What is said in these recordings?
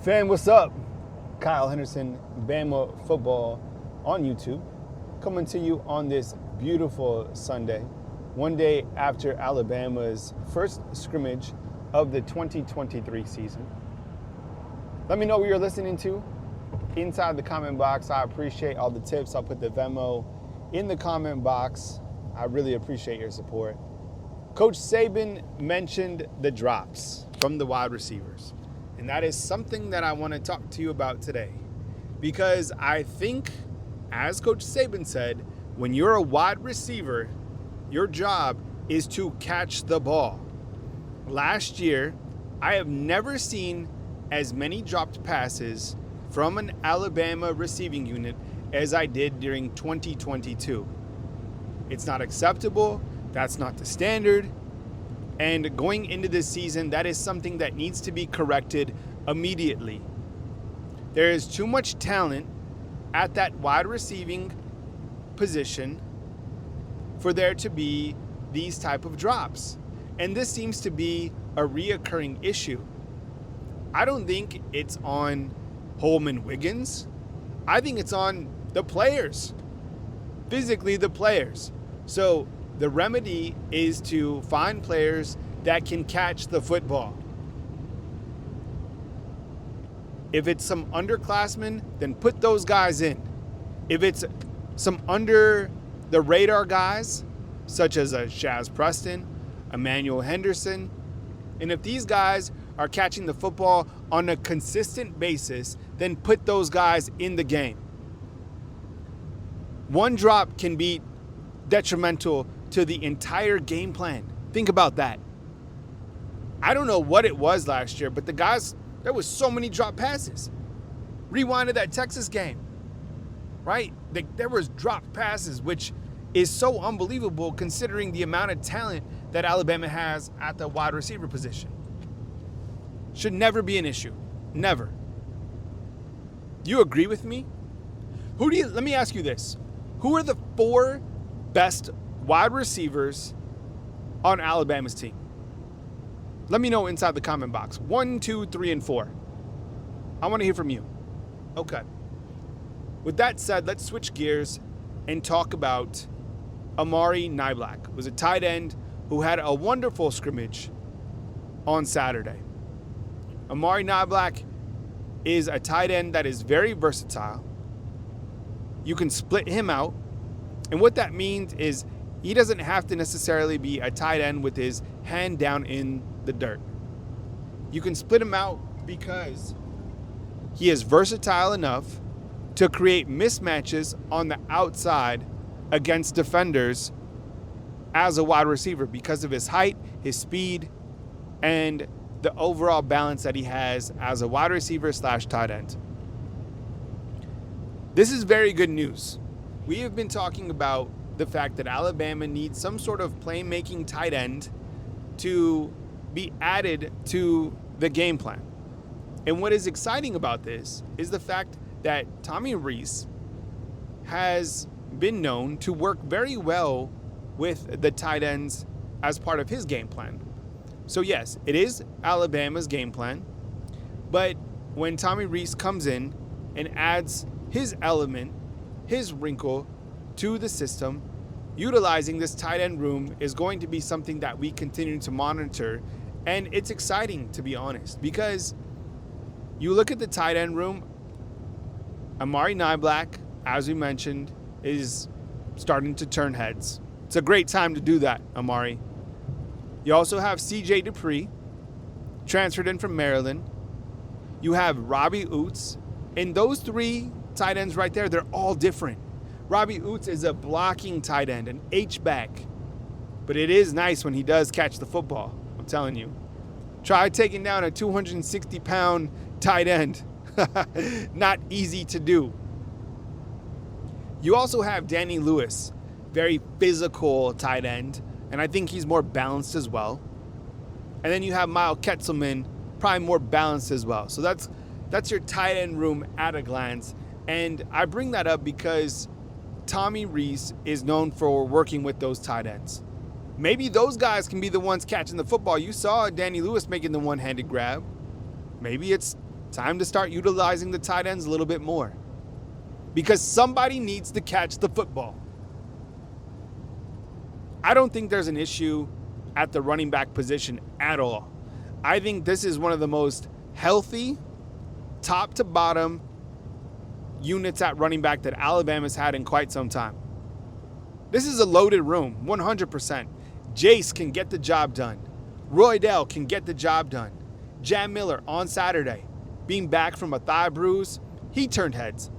Fan, what's up? Kyle Henderson, Bama football on YouTube, coming to you on this beautiful Sunday, one day after Alabama's first scrimmage of the 2023 season. Let me know what you're listening to inside the comment box. I appreciate all the tips. I'll put the Venmo in the comment box. I really appreciate your support. Coach Saban mentioned the drops from the wide receivers. And that is something that I want to talk to you about today. Because I think, as Coach Saban said, when you're a wide receiver, your job is to catch the ball. Last year, I have never seen as many dropped passes from an Alabama receiving unit as I did during 2022. It's not acceptable. That's not the standard. And going into this season, that is something that needs to be corrected immediately. There is too much talent at that wide receiving position for there to be these type of drops. And this seems to be a reoccurring issue. I don't think it's on Holman Wiggins. I think it's on the players, physically the players. So the remedy is to find players that can catch the football. If it's some underclassmen, then put those guys in. If it's some under the radar guys, such as a Shaz Preston, Emmanuel Henderson, and if these guys are catching the football on a consistent basis, then put those guys in the game. One drop can be detrimental to the entire game plan. Think about that. I don't know what it was last year, but the guys, there was so many drop passes. Rewind to that Texas game, right? There was drop passes, which is so unbelievable considering the amount of talent that Alabama has at the wide receiver position. Should never be an issue. Never. You agree with me? Let me ask you this. Who are the four best wide receivers on Alabama's team? Let me know inside the comment box. 1, 2, 3, and 4. I want to hear from you. Okay. With that said, let's switch gears and talk about Amari Niblack, who was a tight end who had a wonderful scrimmage on Saturday. Amari Niblack is a tight end that is very versatile. You can split him out. And what that means is he doesn't have to necessarily be a tight end with his hand down in the dirt. You can split him out because he is versatile enough to create mismatches on the outside against defenders as a wide receiver because of his height, his speed, and the overall balance that he has as a wide receiver / tight end. This is very good news. We have been talking about the fact that Alabama needs some sort of playmaking tight end to be added to the game plan. And what is exciting about this is the fact that Tommy Rees has been known to work very well with the tight ends as part of his game plan. So yes, it is Alabama's game plan, but when Tommy Rees comes in and adds his element, his wrinkle to the system, utilizing this tight end room is going to be something that we continue to monitor. And it's exciting, to be honest, because you look at the tight end room, Amari Niblack, as we mentioned, is starting to turn heads. It's a great time to do that, Amari. You also have C.J. Dupree, transferred in from Maryland. You have Robbie Oots. And those three tight ends right there, they're all different. Robbie Oots is a blocking tight end, an H-back. But it is nice when he does catch the football, I'm telling you. Try taking down a 260-pound tight end. Not easy to do. You also have Danny Lewis, very physical tight end, and I think he's more balanced as well. And then you have Miles Ketzelman, probably more balanced as well. So that's your tight end room at a glance. And I bring that up because Tommy Rees is known for working with those tight ends. Maybe those guys can be the ones catching the football. You saw Danny Lewis making the one-handed grab. Maybe it's Time to start utilizing the tight ends a little bit more. Because somebody needs to catch the football. I don't think there's an issue at the running back position at all. I think this is one of the most healthy, top to bottom units at running back that Alabama's had in quite some time. This is a loaded room, 100%. Jace can get the job done. Roydell can get the job done. Jam Miller on Saturday, being back from a thigh bruise, he turned heads.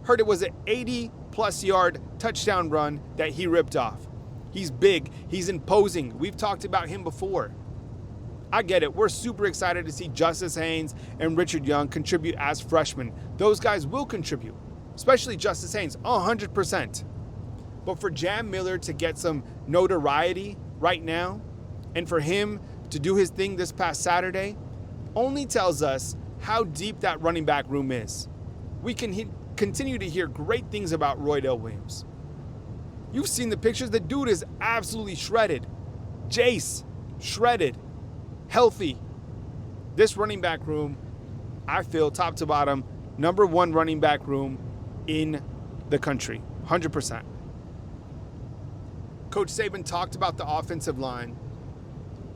Heard it was an 80-plus yard touchdown run that he ripped off. He's big. He's imposing. We've talked about him before. I get it. We're super excited to see Justice Haynes and Richard Young contribute as freshmen. Those guys will contribute, especially Justice Haynes, 100%. But for Jam Miller to get some notoriety right now and for him to do his thing this past Saturday only tells us how deep that running back room is. We can continue to hear great things about Roydell Williams. You've seen the pictures. The dude is absolutely shredded. Jace, shredded, healthy. This running back room, I feel, top to bottom, number one running back room in the country, 100%. Coach Saban talked about the offensive line.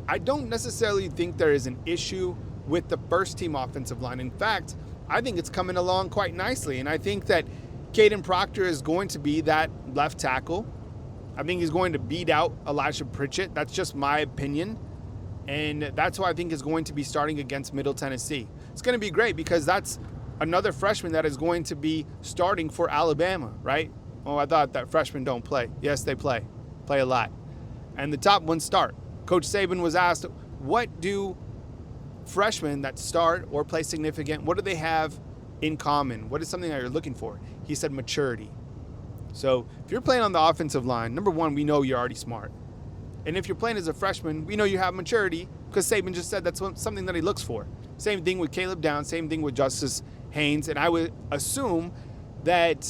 I don't necessarily think there is an issue with the first team offensive line. In fact, I think it's coming along quite nicely. And I think that Caden Proctor is going to be that left tackle. I think he's going to beat out Elijah Pritchett. That's just my opinion. And that's who I think is going to be starting against Middle Tennessee. It's going to be great because that's another freshman that is going to be starting for Alabama, right? Oh, I thought that freshmen don't play. Yes, they play a lot. And the top ones start. Coach Saban was asked, what do freshmen that start or play significant, what do they have in common? What is something that you're looking for? He said maturity. So if you're playing on the offensive line, number one, we know you're already smart. And if you're playing as a freshman, we know you have maturity because Saban just said that's something that he looks for. Same thing with Caleb Downs, same thing with Justice Haynes. And I would assume that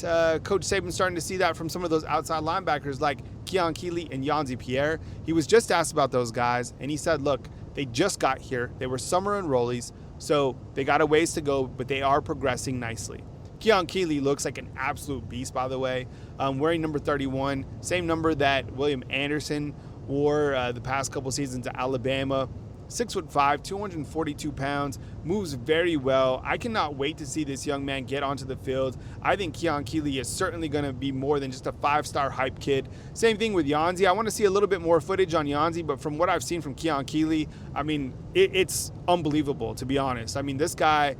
Coach Saban's starting to see that from some of those outside linebackers like Keon Keeley and Yanzi Pierre. He was just asked about those guys, and he said, look, they just got here. They were summer enrollees, so they got a ways to go, but they are progressing nicely. Keon Keeley looks like an absolute beast, by the way, wearing number 31, same number that William Anderson wore the past couple seasons at Alabama. 6'5", 242 pounds, moves very well. I cannot wait to see this young man get onto the field. I think Keon Keeley is certainly going to be more than just a 5-star hype kid. Same thing with Yanzi. I want to see a little bit more footage on Yanzi, but from what I've seen from Keon Keeley, I mean, it's unbelievable, to be honest. I mean, this guy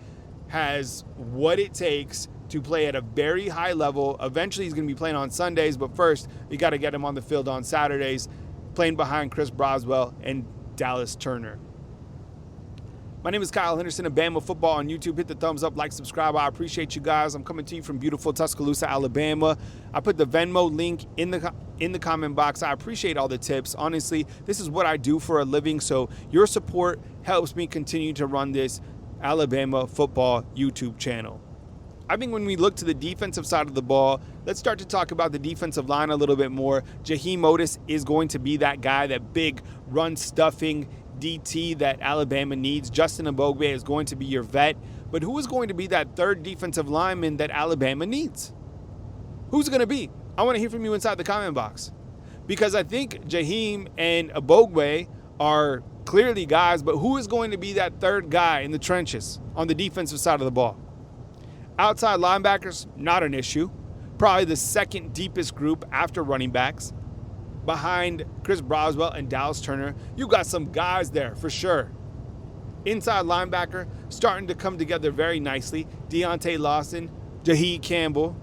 has what it takes to play at a very high level. Eventually, he's going to be playing on Sundays, but first, you got to get him on the field on Saturdays, playing behind Chris Broswell and Dallas Turner. My name is Kyle Henderson of Bama Football on YouTube. Hit the thumbs up, like, subscribe. I appreciate you guys. I'm coming to you from beautiful Tuscaloosa, Alabama. I put the Venmo link in the comment box. I appreciate all the tips. Honestly, this is what I do for a living, so your support helps me continue to run this Alabama football YouTube channel. I think when we look to the defensive side of the ball, let's start to talk about the defensive line a little bit more. Jaheim Otis is going to be that guy, that big run-stuffing DT that Alabama needs. Justin Mbogbe is going to be your vet. But who is going to be that third defensive lineman that Alabama needs? Who's it going to be? I want to hear from you inside the comment box. Because I think Jaheim and Mbogbe are clearly guys, but who is going to be that third guy in the trenches on the defensive side of the ball? Outside linebackers, not an issue. Probably the second deepest group after running backs. Behind Chris Broswell and Dallas Turner, you got some guys there for sure. Inside linebacker, starting to come together very nicely. Deontay Lawson, Jaheed Campbell,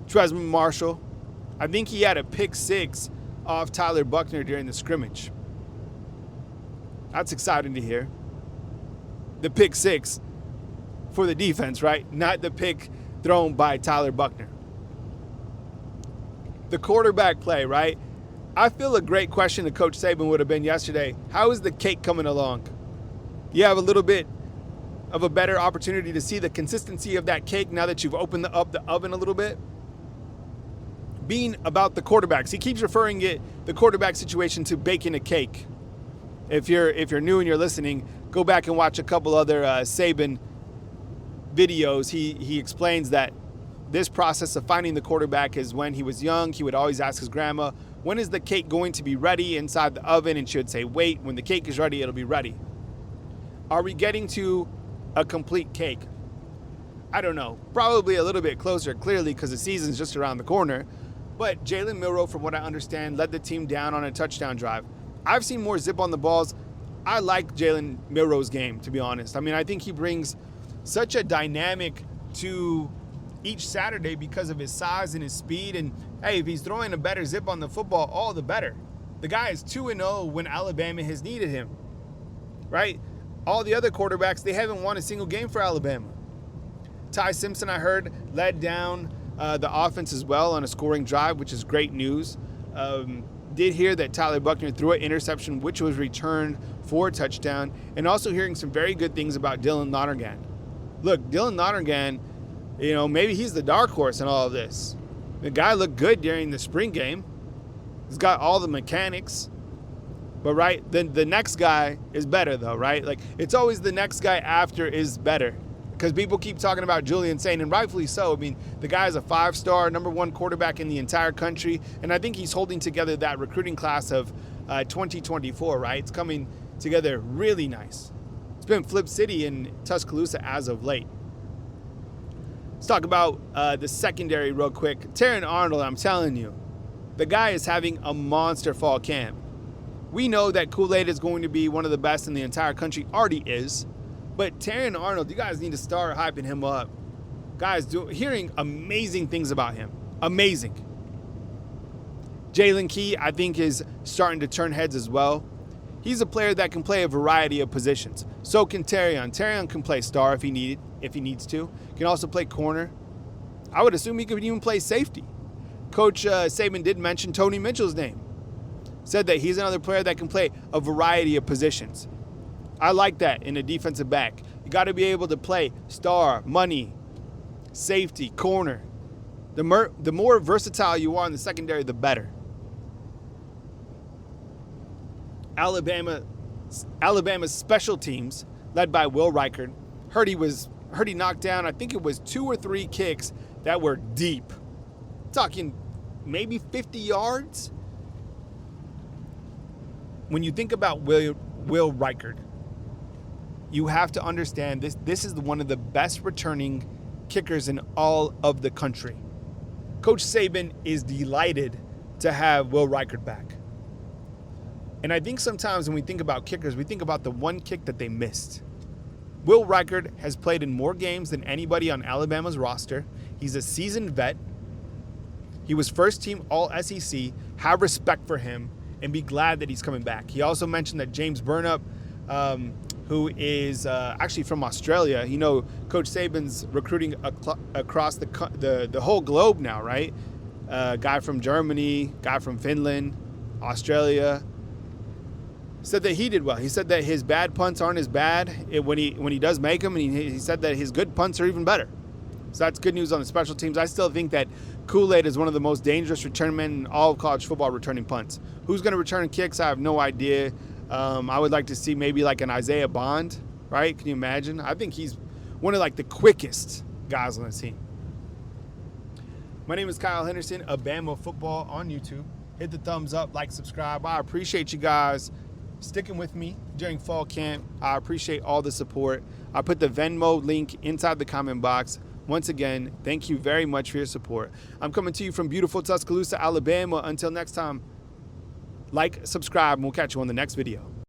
Tresman Marshall. I think he had a pick 6 off Tyler Buckner during the scrimmage. That's exciting to hear. The pick 6 for the defense, right? Not the pick thrown by Tyler Buckner. The quarterback play, right? I feel a great question to Coach Saban would have been yesterday. How is the cake coming along? You have a little bit of a better opportunity to see the consistency of that cake now that you've opened up the oven a little bit. Being about the quarterbacks, he keeps referring the quarterback situation to baking a cake. If you're new and you're listening, go back and watch a couple other Saban videos. He explains that this process of finding the quarterback is when he was young. He would always ask his grandma, when is the cake going to be ready inside the oven? And she would say, wait, when the cake is ready, it'll be ready. Are we getting to a complete cake? I don't know. Probably a little bit closer, clearly, because the season's just around the corner. But Jalen Milroe, from what I understand, led the team down on a touchdown drive. I've seen more zip on the balls. I like Jalen Milroe's game, to be honest. I mean, I think he brings such a dynamic to each Saturday because of his size and his speed. And, hey, if he's throwing a better zip on the football, all the better. The guy is 2-0 when Alabama has needed him, right? All the other quarterbacks, they haven't won a single game for Alabama. Ty Simpson, I heard, led down the offense as well on a scoring drive, which is great news. Did hear that Tyler Buckner threw an interception, which was returned for a touchdown, and also hearing some very good things about Dylan Lonergan. Look, Dylan Lonergan, you know, maybe he's the dark horse in all of this. The guy looked good during the spring game. He's got all the mechanics. But, right, then the next guy is better, though, right? Like, it's always the next guy after is better. Because people keep talking about Julian Sain, and rightfully so. I mean, the guy is a 5-star, #1 quarterback in the entire country, and I think he's holding together that recruiting class of 2024, right? It's coming together really nice. It's been Flip City in Tuscaloosa as of late. Let's talk about the secondary real quick. Terran Arnold, I'm telling you, the guy is having a monster fall camp. We know that Kool-Aid is going to be one of the best in the entire country, already is. But Terran Arnold, you guys need to start hyping him up. Guys, hearing amazing things about him. Amazing. Jalen Key, I think, is starting to turn heads as well. He's a player that can play a variety of positions. So can Terrion. Terrion can play star if he needs to. Can also play corner. I would assume he could even play safety. Coach Saban did mention Tony Mitchell's name. Said that he's another player that can play a variety of positions. I like that in a defensive back. You got to be able to play star, money, safety, corner. The more versatile you are in the secondary, the better. Alabama's special teams, led by Will Reichard, heard he knocked down, I think it was 2 or 3 kicks that were deep. Talking maybe 50 yards. When you think about Will Reichard, you have to understand this is one of the best returning kickers in all of the country. Coach Saban is delighted to have Will Reichard back. And I think sometimes when we think about kickers, we think about the one kick that they missed. Will Reichard has played in more games than anybody on Alabama's roster. He's a seasoned vet. He was first team All-SEC. Have respect for him and be glad that he's coming back. He also mentioned that James Burnup, who is actually from Australia, you know, Coach Saban's recruiting across the whole globe now, right? Guy from Germany, guy from Finland, Australia. Said that he did well. He said that his bad punts aren't as bad when he does make them, and he said that his good punts are even better. So that's good news on the special teams. I still think that Kool-Aid is one of the most dangerous return men in all of college football returning punts. Who's going to return kicks? I have no idea. I would like to see maybe like an Isaiah Bond, right? Can you imagine? I think he's one of like the quickest guys on the team. My name is Kyle Henderson of Bama Football on YouTube. Hit the thumbs up, like, subscribe. I appreciate you guys sticking with me during fall camp. I appreciate all the support. I put the Venmo link inside the comment box. Once again, thank you very much for your support. I'm coming to you from beautiful Tuscaloosa, Alabama. Until next time, like, subscribe, and we'll catch you on the next video.